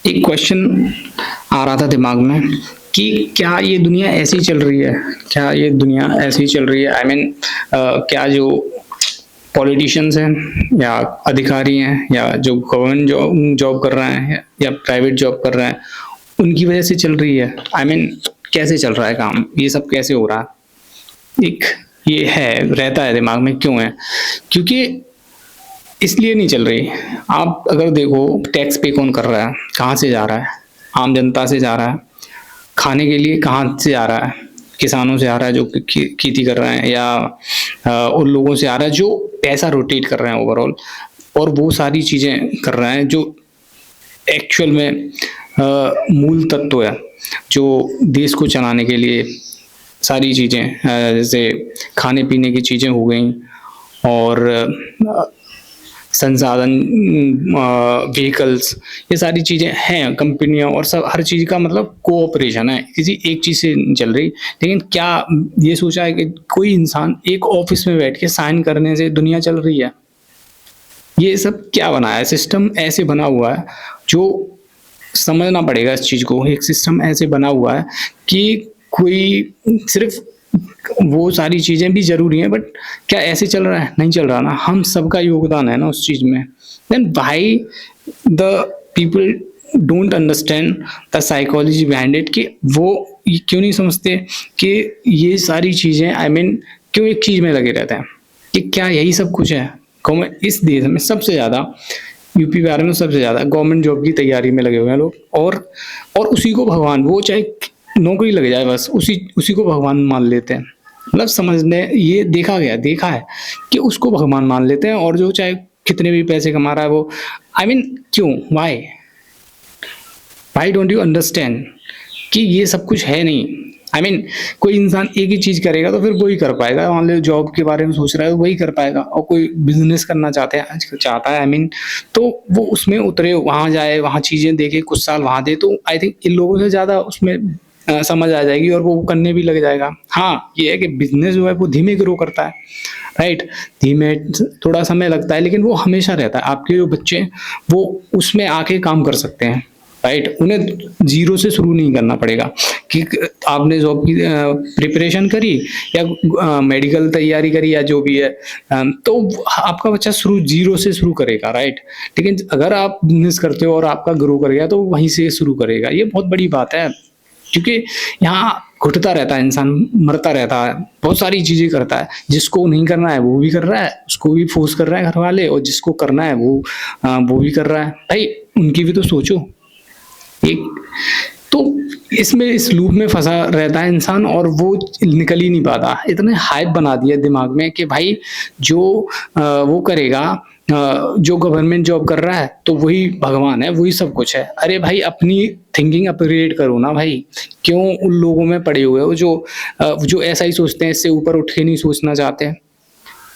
एक क्वेश्चन आ रहा था दिमाग में कि क्या ये दुनिया ऐसी चल रही है? क्या ये दुनिया ऐसी चल रही है? आई मीन क्या जो पॉलिटिशियंस हैं या अधिकारी हैं या जो गवर्नमेंट जॉब जॉब कर रहे हैं या प्राइवेट जॉब कर रहे हैं, उनकी वजह से चल रही है? आई मीन कैसे चल रहा है काम? ये सब कैसे हो रहा है? एक ये है रहता है दिमाग में, क्यों है? क्योंकि इसलिए नहीं चल रही। आप अगर देखो टैक्स पे कौन कर रहा है, कहाँ से जा रहा है? आम जनता से जा रहा है। खाने के लिए कहाँ से आ रहा है? किसानों से आ रहा है जो खेती कर रहे हैं, या उन लोगों से आ रहा है जो पैसा रोटेट कर रहे हैं ओवरऑल, और वो सारी चीजें कर रहे हैं जो एक्चुअल में मूल तत्व है जो देश को चलाने के लिए सारी चीजें, जैसे खाने पीने की चीजें हो गई, और संसाधन, व्हीकल्स, ये सारी चीज़ें हैं, कंपनियाँ और सब, हर चीज़ का मतलब कोऑपरेशन है, किसी एक चीज़ से नहीं चल रही। लेकिन क्या ये सोचा है कि कोई इंसान एक ऑफिस में बैठ के साइन करने से दुनिया चल रही है? ये सब क्या बनाया है? सिस्टम ऐसे बना हुआ है जो समझना पड़ेगा इस चीज़ को। एक सिस्टम ऐसे बना हुआ है कि कोई सिर्फ वो सारी चीज़ें भी ज़रूरी हैं, बट क्या ऐसे चल रहा है? नहीं चल रहा ना। हम सबका योगदान है ना उस चीज़ में। Then why the people don't understand the psychology behind it, कि वो ये क्यों नहीं समझते कि ये सारी चीज़ें, आई मीन क्यों एक चीज़ में लगे रहते हैं कि क्या यही सब कुछ है? इस देश में सबसे ज़्यादा, यूपी बिहार में सबसे ज़्यादा गवर्नमेंट जॉब की तैयारी में लगे हुए हैं लोग, और उसी को भगवान, वो चाहे नौकरी लग जाए बस उसी उसी को भगवान मान लेते हैं। मतलब समझने, ये देखा है कि उसको भगवान मान लेते हैं, और जो चाहे कितने भी पैसे कमा रहा है वो, आई मीन क्यों? Why why don't you understand कि ये सब कुछ है नहीं। आई मीन कोई इंसान एक ही चीज करेगा तो फिर वही कर पाएगा। मान लो जॉब के बारे में सोच रहा है, वही कर पाएगा। और कोई बिजनेस करना चाहता है, आई मीन, तो वो उसमें उतरे, वहां जाए, वहां चीजें देखे, कुछ साल वहां दे, तो आई थिंक इन लोगों से ज्यादा उसमें समझ आ जाएगी और वो करने भी लग जाएगा। हाँ, ये है कि बिजनेस जो है वो धीमे ग्रो करता है, राइट? धीमे, थोड़ा समय लगता है, लेकिन वो हमेशा रहता है। आपके जो बच्चे वो उसमें आके काम कर सकते हैं, राइट? उन्हें जीरो से शुरू नहीं करना पड़ेगा कि आपने जॉब की प्रिपरेशन करी या मेडिकल तैयारी करी या जो भी है, तो आपका बच्चा शुरू जीरो से शुरू करेगा, राइट? लेकिन अगर आप बिजनेस करते हो और आपका ग्रो कर गया तो वहीं से शुरू करेगा। ये बहुत बड़ी बात है, क्योंकि यहाँ घुटता रहता है इंसान, मरता रहता है, बहुत सारी चीजें करता है। जिसको नहीं करना है वो भी कर रहा है, उसको भी फोर्स कर रहे हैं घर वाले, और जिसको करना है वो भी कर रहा है। भाई उनकी भी तो सोचो। एक तो इसमें इस लूप में फंसा रहता है इंसान, और वो निकल ही नहीं पाता। इतने हाइप बना दिया दिमाग में कि भाई जो वो करेगा, जो गवर्नमेंट जॉब कर रहा है तो वही भगवान है, वही सब कुछ है। अरे भाई अपनी थिंकिंग अपग्रेड करो ना भाई। क्यों उन लोगों में पड़े हुए हो जो ऐसा ही सोचते हैं, इससे ऊपर उठ के नहीं सोचना चाहते हैं?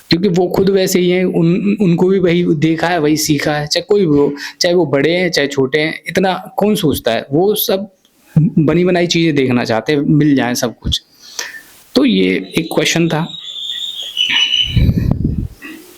क्योंकि वो खुद वैसे ही हैं, उनको भी वही देखा है, वही सीखा है। चाहे कोई भी हो, चाहे वो बड़े हैं चाहे छोटे हैं, इतना कौन सोचता है? वो सब बनी बनाई चीजें देखना चाहते हैं, मिल जाए सब कुछ। तो ये एक क्वेश्चन था।